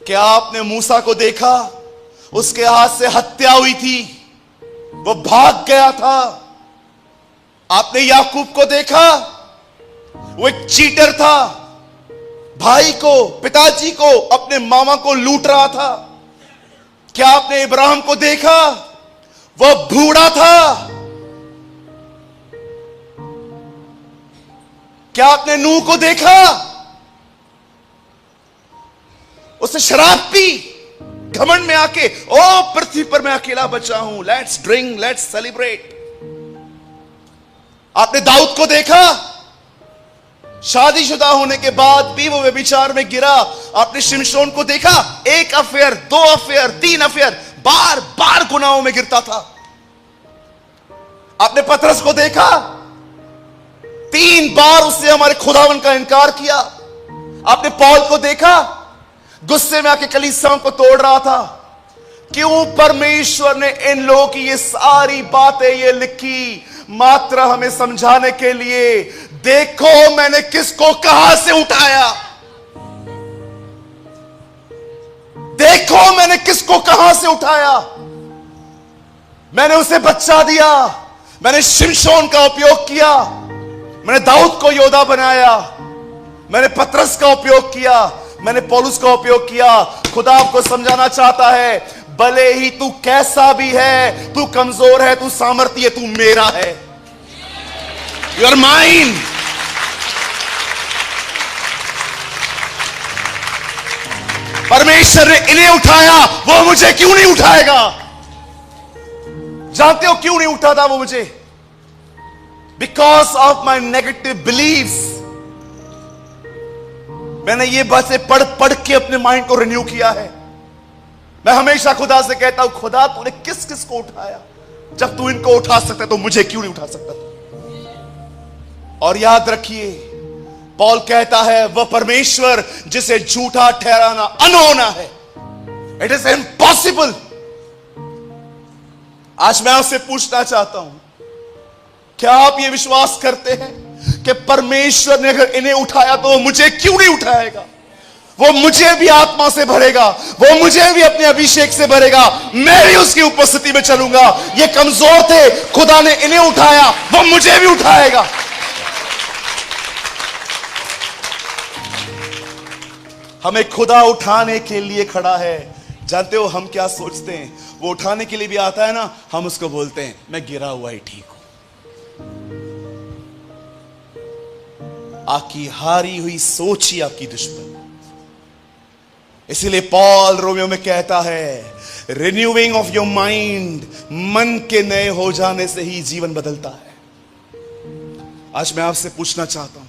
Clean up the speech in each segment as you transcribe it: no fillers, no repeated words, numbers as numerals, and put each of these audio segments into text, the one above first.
क्या आपने मूसा को देखा? उसके हाथ से हत्या हुई थी, वो भाग गया था। आपने याकूब को देखा? वो एक चीटर था, भाई को, पिताजी को, अपने मामा को लूट रहा था। क्या आपने इब्राहिम को देखा? वो बूढ़ा था। क्या आपने नूह को देखा? उसने शराब पी घमंड में आके, ओ पृथ्वी पर मैं अकेला बचा हूं, लेट्स ड्रिंक, लेट्स सेलिब्रेट। आपने दाऊद को देखा? शादीशुदा होने के बाद भी वो व्यभिचार में गिरा। आपने शिमशोन को देखा? 1 अफेयर, 2 अफेयर, 3 अफेयर, बार बार गुनाहों में गिरता था। आपने पतरस को देखा? 3 बार उसने हमारे खुदावन का इनकार किया। आपने पौल को देखा? गुस्से में आके कलीसियाओं को तोड़ रहा था। क्यों परमेश्वर ने इन लोगों की ये सारी बातें ये लिखी? मात्र हमें समझाने के लिए। देखो मैंने किसको कहां से उठाया, देखो मैंने किसको कहां से उठाया। मैंने उसे बच्चा दिया, मैंने शिमशोन का उपयोग किया, मैंने दाऊद को योद्धा बनाया, मैंने पतरस का उपयोग किया, मैंने पौलुस का उपयोग किया। खुदा आपको समझाना चाहता है, भले ही तू कैसा भी है, तू कमजोर है, तू सामर्थ्य है, तू मेरा है। You are mine. परमेश्वर ने इन्हें उठाया, वो मुझे क्यों नहीं उठाएगा? जानते हो क्यों नहीं उठाता वो मुझे? Because of my negative beliefs. मैंने ये बातें पढ़ पढ़ के अपने माइंड को रिन्यू किया है। मैं हमेशा खुदा से कहता हूं, खुदा तूने किस किस को उठाया? जब तू इनको उठा सकता तो मुझे क्यों नहीं उठा सकता? और याद रखिए, पौल कहता है, वह परमेश्वर जिसे झूठा ठहराना अनहोना है। It is impossible. आज मैं आपसे पूछना चाहता हूं, क्या आप ये विश्वास करते हैं कि परमेश्वर ने अगर इन्हें उठाया तो वो मुझे क्यों नहीं उठाएगा? वो मुझे भी आत्मा से भरेगा, वो मुझे भी अपने अभिषेक से भरेगा, मैं भी उसकी उपस्थिति में चलूंगा। ये कमजोर थे, खुदा ने इन्हें उठाया, वो मुझे भी उठाएगा। हमें खुदा उठाने के लिए खड़ा है। जानते हो हम क्या सोचते हैं? वो उठाने के लिए भी आता है ना, हम उसको बोलते हैं मैं गिरा हुआ ही ठीक हूं। आपकी हारी हुई सोच ही आपकी दुश्मन। इसीलिए पॉल रोमियो में कहता है, रिन्यूइंग ऑफ योर माइंड, मन के नए हो जाने से ही जीवन बदलता है। आज मैं आपसे पूछना चाहता हूं,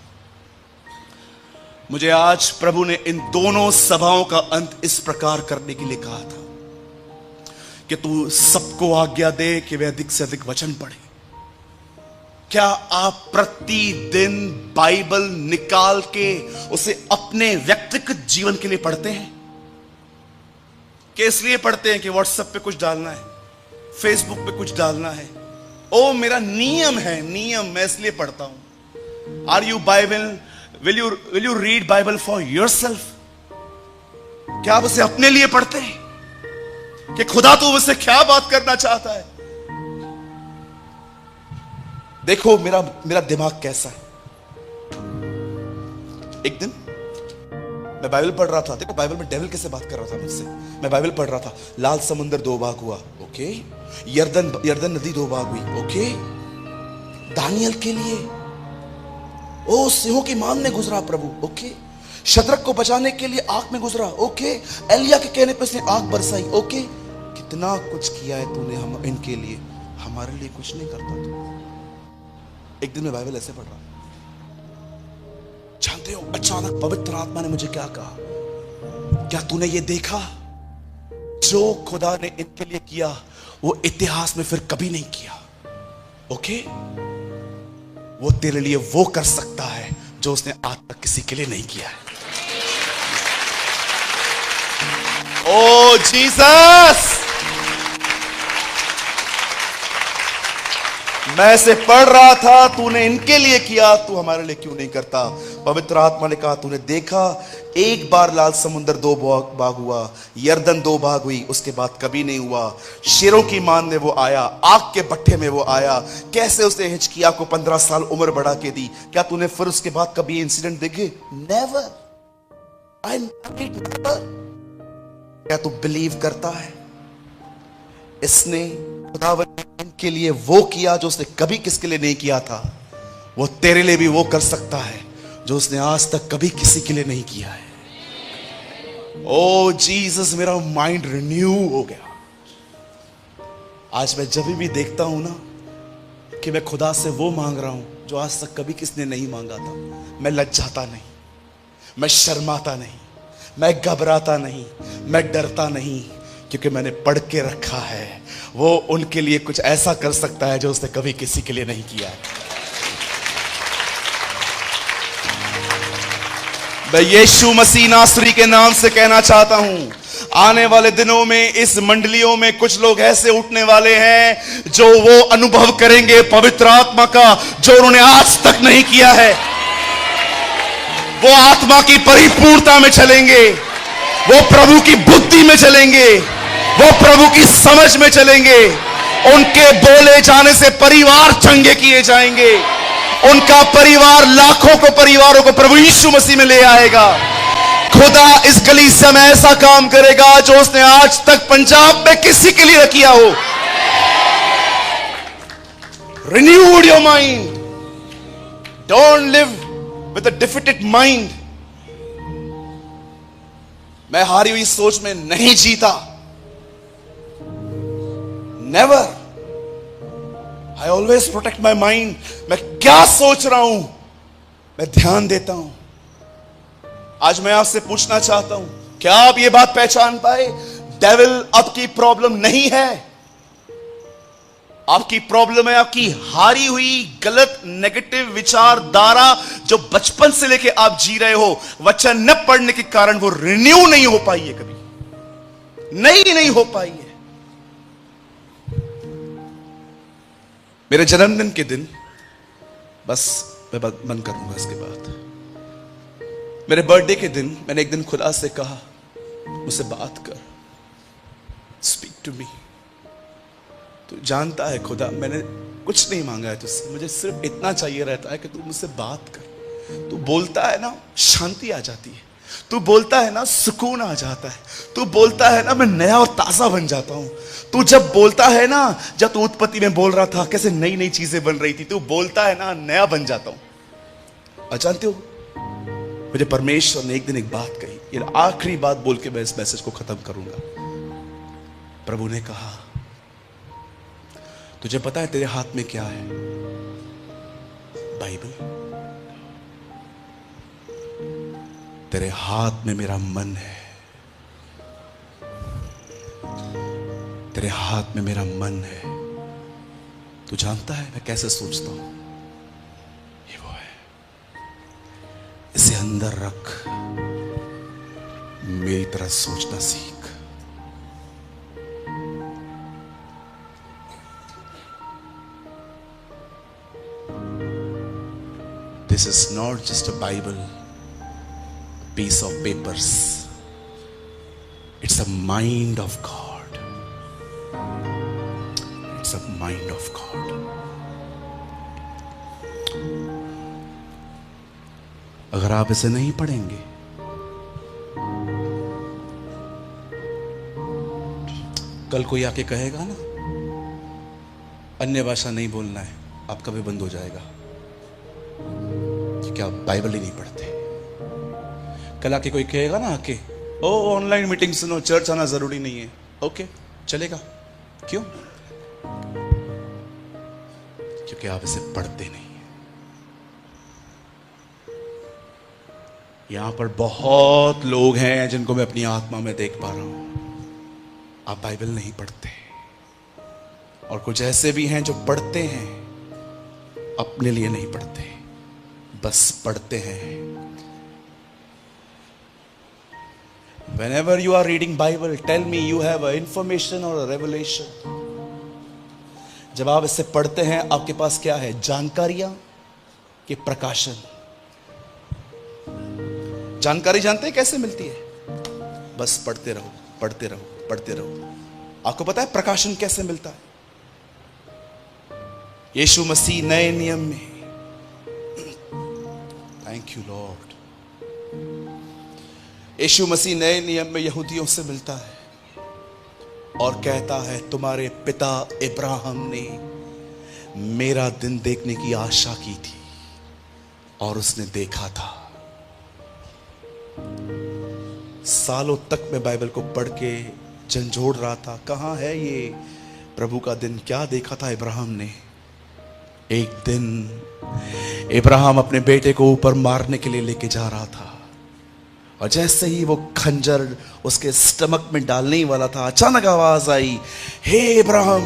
मुझे आज प्रभु ने इन दोनों सभाओं का अंत इस प्रकार करने के लिए कहा था कि तू सबको आज्ञा दे कि वे अधिक से अधिक वचन पढ़े। क्या आप प्रतिदिन बाइबल निकाल के उसे अपने व्यक्तिगत जीवन के लिए पढ़ते हैं? कि इसलिए पढ़ते हैं कि व्हाट्सएप पे कुछ डालना है, फेसबुक पे कुछ डालना है? ओ मेरा नियम है, नियम, मैं इसलिए पढ़ता हूं। Are you Bible, will you read Bible for yourself? क्या आप उसे अपने लिए पढ़ते हैं कि खुदा तो उससे क्या बात करना चाहता है? देखो मेरा दिमाग कैसा है। एक दिन मैं बाइबल पढ़ रहा था। देखो बाइबल में डेविल कैसे बात कर रहा था मुझसे। मैं बाइबल पढ़ रहा था, लाल समुंदर 2 भाग हुआ, ओके। यर्दन नदी 2 भाग हुई, ओके। दानियल के लिए ओ सिंहों की मान में गुजरा प्रभु, ओके। शद्रक को बचाने के लिए आग में गुजरा, ओके। एलिया के कहने पर उसने आग बरसाई, ओके। कितना कुछ किया है तूने हम इनके लिए, हमारे लिए कुछ नहीं करता तू। एक दिन मैं बाइबल ऐसे पढ़ रहा, जानते हो अचानक पवित्र आत्मा ने मुझे क्या कहा? क्या तूने ये देखा? जो खुदा ने इनके लिए किया वो इतिहास में फिर कभी नहीं किया, ओके। वो तेरे लिए वो कर सकता है जो उसने आज तक किसी के लिए नहीं किया है। ओ जीसस, मैं इसे पढ़ रहा था, तूने इनके लिए किया, तू हमारे लिए क्यों नहीं करता? पवित्र आत्मा ने कहा, तूने देखा एक बार लाल समुद्र 2 भाग हुआ, यर्दन 2 भाग हुई, उसके बाद कभी नहीं हुआ। शेरों की मान में वो आया, आग के भट्ठे में वो आया। कैसे उसने हिजकिय्याह को 15 साल उम्र बढ़ा के दी। क्या तूने फिर उसके बाद कभी इंसिडेंट देखे? नेवर। I never. क्या तू बिलीव करता है इसने खुदावन के लिए वो किया जो उसने कभी किसके लिए नहीं किया था? वो तेरे लिए भी वो कर सकता है जो उसने आज तक कभी किसी के लिए नहीं किया है। ओ जीसस, मेरा माइंड रिन्यू हो गया। आज मैं जब भी देखता हूं ना कि मैं खुदा से वो मांग रहा हूं जो आज तक कभी किसने नहीं मांगा था, मैं लज्जाता नहीं, मैं शर्माता नहीं, मैं घबराता नहीं, मैं डरता नहीं, क्योंकि मैंने पढ़ के रखा है वो उनके लिए कुछ ऐसा कर सकता है जो उसने कभी किसी के लिए नहीं किया है। मैं यीशु मसीह नासरी के नाम से कहना चाहता हूं, आने वाले दिनों में इस मंडलियों में कुछ लोग ऐसे उठने वाले हैं जो वो अनुभव करेंगे पवित्र आत्मा का जो उन्होंने आज तक नहीं किया है। वो आत्मा की परिपूर्णता में चलेंगे, वो प्रभु की बुद्धि में चलेंगे, वो प्रभु की समझ में चलेंगे। उनके बोले जाने से परिवार चंगे किए जाएंगे। उनका परिवार लाखों को परिवारों को प्रभु यीशु मसीह में ले आएगा। खुदा इस कलीसिया में ऐसा काम करेगा जो उसने आज तक पंजाब में किसी के लिए किया हो। Renewed your mind, don't live with a defeated mind. मैं हारी हुई सोच में नहीं जीता, never. I always protect my mind. मैं क्या सोच रहा हूं मैं ध्यान देता हूं। आज मैं आपसे पूछना चाहता हूं, क्या आप ये बात पहचान पाए? डेविल आपकी प्रॉब्लम नहीं है। आपकी प्रॉब्लम है आपकी हारी हुई गलत नेगेटिव विचारधारा जो बचपन से लेके आप जी रहे हो। वचन न पढ़ने के कारण वो रिन्यू नहीं हो पाई है, कभी नहीं हो पाई है। मेरे जन्मदिन के दिन, बस मैं बंद करूंगा इसके बाद, मेरे बर्थडे के दिन मैंने एक दिन खुदा से कहा, मुझसे बात कर, स्पीक टू मी। तू जानता है खुदा, मैंने कुछ नहीं मांगा है तुझसे, मुझे सिर्फ इतना चाहिए रहता है कि तू मुझसे बात कर। तू बोलता है ना, शांति आ जाती है। तू बोलता है ना, सुकून आ जाता है। तू बोलता है ना, मैं नया और ताजा बन जाता हूं। तू जब बोलता है ना, जब तू उत्पत्ति में बोल रहा था कैसे नई नई चीजें बन रही थी, तू बोलता है ना, नया बन जाता हूं। और जानते हो, मुझे परमेश्वर ने एक दिन एक बात कही, ये आखिरी बात बोल के मैं इस मैसेज को खत्म करूंगा। प्रभु ने कहा, तुझे पता है तेरे हाथ में क्या है? बाइबल। तेरे हाथ में मेरा मन है। तेरे हाथ में मेरा मन है। तू जानता है मैं कैसे सोचता हूं? ये वो है, इसे अंदर रख, मेरी तरह सोचना सीख। This is not just a Bible, a piece of papers. It's a mind of God. It's a mind of God. अगर आप इसे नहीं पढ़ेंगे, कल कोई आके कहेगा ना, अन्य भाषा नहीं बोलना है, आपका भी बंद हो जाएगा कि आप बाइबल ही नहीं पढ़ते। कल आके कोई कहेगा ना आके, ओ ऑनलाइन मीटिंग सुनो, चर्च आना जरूरी नहीं है। ओके, चलेगा। क्यों? क्योंकि आप इसे पढ़ते नहीं हैं। यहां पर बहुत लोग हैं जिनको मैं अपनी आत्मा में देख पा रहा हूं, आप बाइबल नहीं पढ़ते। और कुछ ऐसे भी हैं जो पढ़ते हैं, अपने लिए नहीं पढ़ते, बस पढ़ते हैं। Whenever you are reading Bible, tell me you have a information or a revelation. जब आप इसे पढ़ते हैं आपके पास क्या है? जानकारियां कि प्रकाशन। जानकारी जानते हैं कैसे मिलती है? बस पढ़ते रहो, पढ़ते रहो, पढ़ते रहो। आपको पता है प्रकाशन कैसे मिलता है? यीशु मसीह नए नियम में, थैंक यू लॉर्ड, यीशु मसीह नए नियम में यहूदियों से मिलता है और कहता है तुम्हारे पिता इब्राहिम ने मेरा दिन देखने की आशा की थी और उसने देखा था। सालों तक मैं बाइबल को पढ़ के झंझोड़ रहा था, कहां है ये प्रभु का दिन? क्या देखा था इब्राहिम ने? एक दिन इब्राहिम अपने बेटे को ऊपर मारने के लिए लेके जा रहा था और जैसे ही वो खंजर उसके स्टमक में डालने ही वाला था, अचानक आवाज आई, हे इब्राहिम,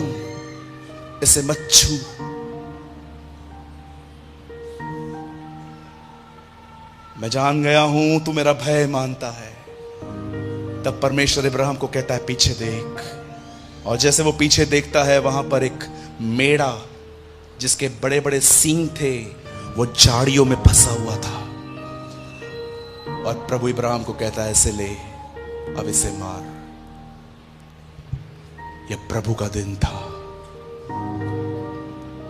इसे मत छू। मैं जान गया हूं तू मेरा भय मानता है। तब परमेश्वर इब्राहिम को कहता है पीछे देख, और जैसे वो पीछे देखता है वहां पर एक मेढ़ा जिसके बड़े बड़े सींग थे वो झाड़ियों में फंसा हुआ था। और प्रभु इब्राहिम को कहता है इसे ले, अब इसे मार। यह प्रभु का दिन था।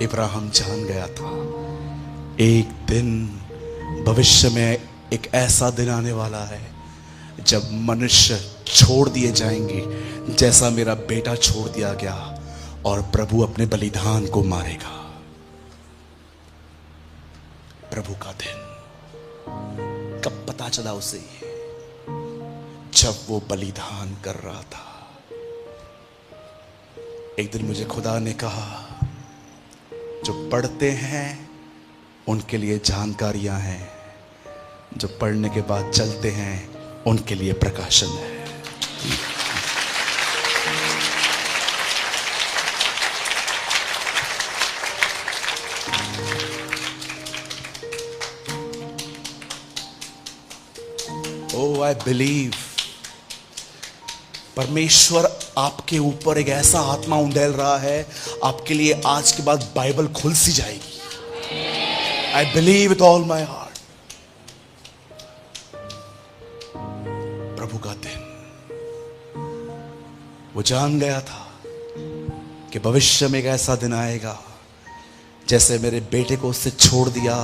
इब्राहिम जान गया था एक दिन भविष्य में एक ऐसा दिन आने वाला है जब मनुष्य छोड़ दिए जाएंगे जैसा मेरा बेटा छोड़ दिया गया, और प्रभु अपने बलिदान को मारेगा। प्रभु का दिन कब पता चला उसे? जब वो बलिदान कर रहा था। एक दिन मुझे खुदा ने कहा जो पढ़ते हैं उनके लिए जानकारियां हैं, जो पढ़ने के बाद चलते हैं उनके लिए प्रकाशन है। Oh, I believe परमेश्वर आपके ऊपर एक ऐसा आत्मा उंडेल रहा है, आपके लिए आज के बाद बाइबल खुल सी जाएगी। I believe with all my heart। प्रभु का दिन, वो जान गया था कि भविष्य में एक ऐसा दिन आएगा जैसे मेरे बेटे को उससे छोड़ दिया,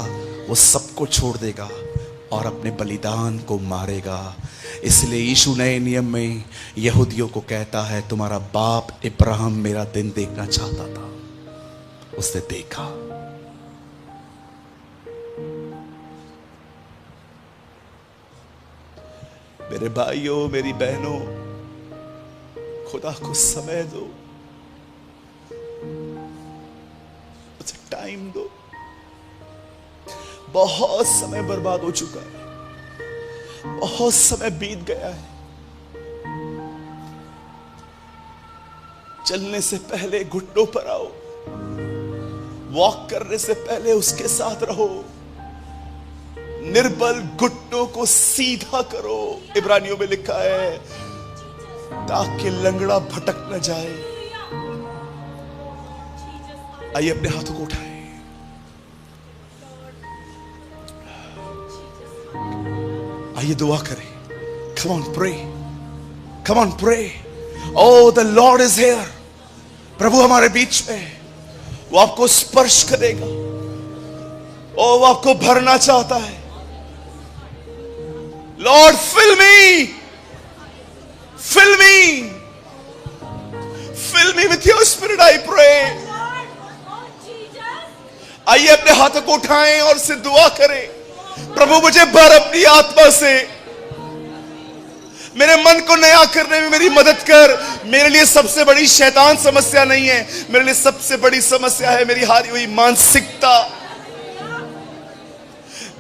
वो सबको छोड़ देगा और अपने बलिदान को मारेगा। इसलिए यीशु नए नियम में यहूदियों को कहता है तुम्हारा बाप इब्राहिम मेरा दिन देखना चाहता था, उसने देखा। मेरे भाइयों, मेरी बहनों, खुदा को समय दो, उसे टाइम दो। बहुत समय बर्बाद हो चुका है, बहुत समय बीत गया है। चलने से पहले घुटनों पर आओ, वॉक करने से पहले उसके साथ रहो, निर्बल घुटनों को सीधा करो। इब्रानियों में लिखा है ताकि लंगड़ा भटक न जाए। आइए अपने हाथों को उठाएं, आइए दुआ करें। Come on, pray. Come on, pray. Oh, the Lord is here. प्रभु हमारे बीच में, वो आपको स्पर्श करेगा। ओ, वो आपको भरना चाहता है। Lord, fill me. Fill me. Fill me with your spirit, I pray. आइए अपने हाथों को उठाएं और से दुआ करें। प्रभु मुझे भर अपनी आत्मा से, मेरे मन को नया करने में मेरी मदद कर। मेरे लिए सबसे बड़ी शैतान समस्या नहीं है, मेरे लिए सबसे बड़ी समस्या है मेरी हारी हुई मानसिकता।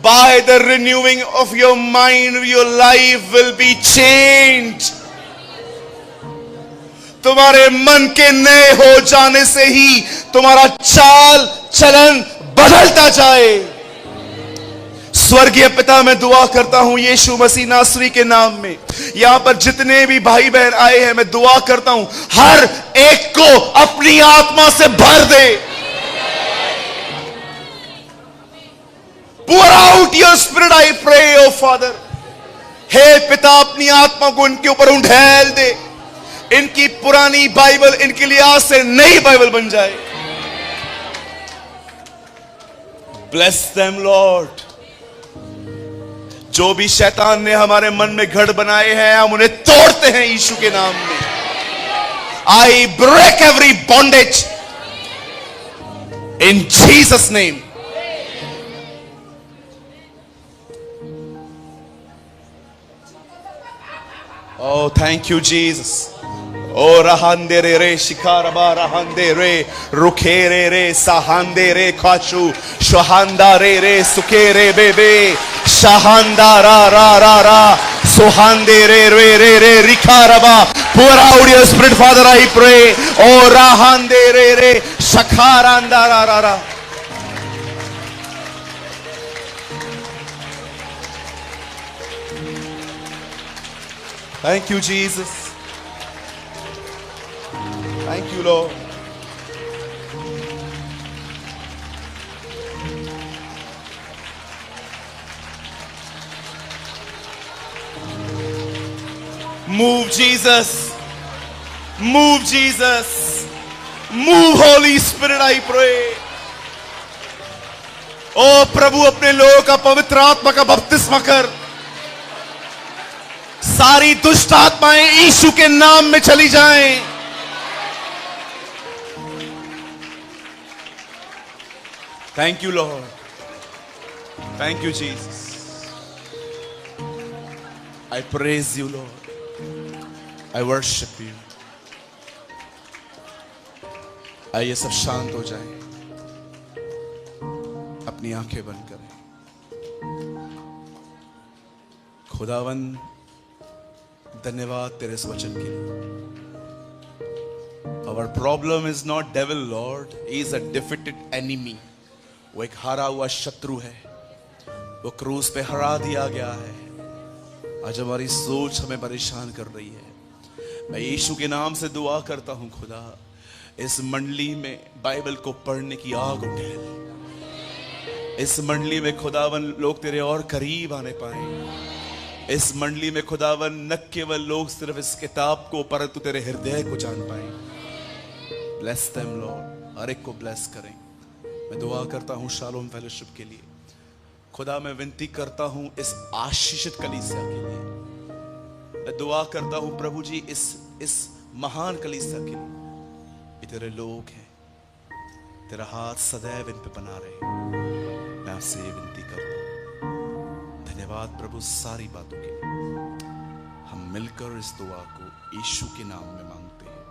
By the renewing of your mind, your life will be changed. तुम्हारे मन के नए हो जाने से ही तुम्हारा चाल चलन बदलता जाए। स्वर्गीय पिता, मैं दुआ करता हूं यीशु मसीह नासरी के नाम में, यहां पर जितने भी भाई बहन आए हैं, मैं दुआ करता हूं हर एक को अपनी आत्मा से भर दे। Pour out your spirit, I pray, oh Father. हे पिता, अपनी आत्मा को इनके ऊपर उंडेल दे। इनकी पुरानी बाइबल इनके लिए आज से नई बाइबल बन जाए। Bless them, Lord. जो भी शैतान ने हमारे मन में गढ़ बनाए हैं, हम उन्हें तोड़ते हैं यीशु के नाम में। I break every bondage in Jesus' name. Oh, thank you, Jesus. Oh, rahande re shikaraba rahande re rukere re sahande re kachu shahanda re sukere bebe shahanda ra sohande re rikaraba. Pour out your spirit, Father, I pray. Oh, rahande re shakaranda ra. Thank you, Jesus. Thank you, Lord. Move, Jesus. Move, Jesus. Move, Holy Spirit, I pray. ओ प्रभु, अपने लोगों का पवित्र आत्मा का बपतिस्मा कर। सारी दुष्ट आत्माएं यीशु के नाम में चली जाएं। Thank you, Lord. Thank you, Jesus. I praise you, Lord. I worship you. आइए सब शांत हो जाएं, अपनी आंखें बंद करें। खुदावन, धन्यवाद तेरे इस वचन के लिए। Our problem is not devil, Lord. He is a defeated enemy. वो एक हारा हुआ शत्रु है। वो क्रूस पे हरा दिया गया है। आज हमारी सोच हमें परेशान कर रही है। मैं यीशु के नाम से दुआ करता हूं खुदा, इस मंडली में बाइबल को पढ़ने की आग उठे। इस मंडली में खुदावन लोग तेरे और करीब आने पाए। इस मंडली में खुदावन न केवल लोग सिर्फ इस किताब को, परंतु तेरे हृदय को जान पाए। ब्लेस देम लॉर्ड, हर एक को ब्लेस करें। मैं दुआ करता हूं शालोम फेलोशिप के लिए। खुदा, मैं विनती करता हूं इस आशीषित कलीसिया के लिए। मैं दुआ करता हूं प्रभु जी, इस महान कलीसिया के लिए। ये तेरे लोग हैं, तेरा हाथ सदैव इन पे बना रहे। मैं आपसे ये विनती करता हूं। धन्यवाद प्रभु सारी बातों के लिए। हम मिलकर इस दुआ को यीशु के नाम में मांगते हैं।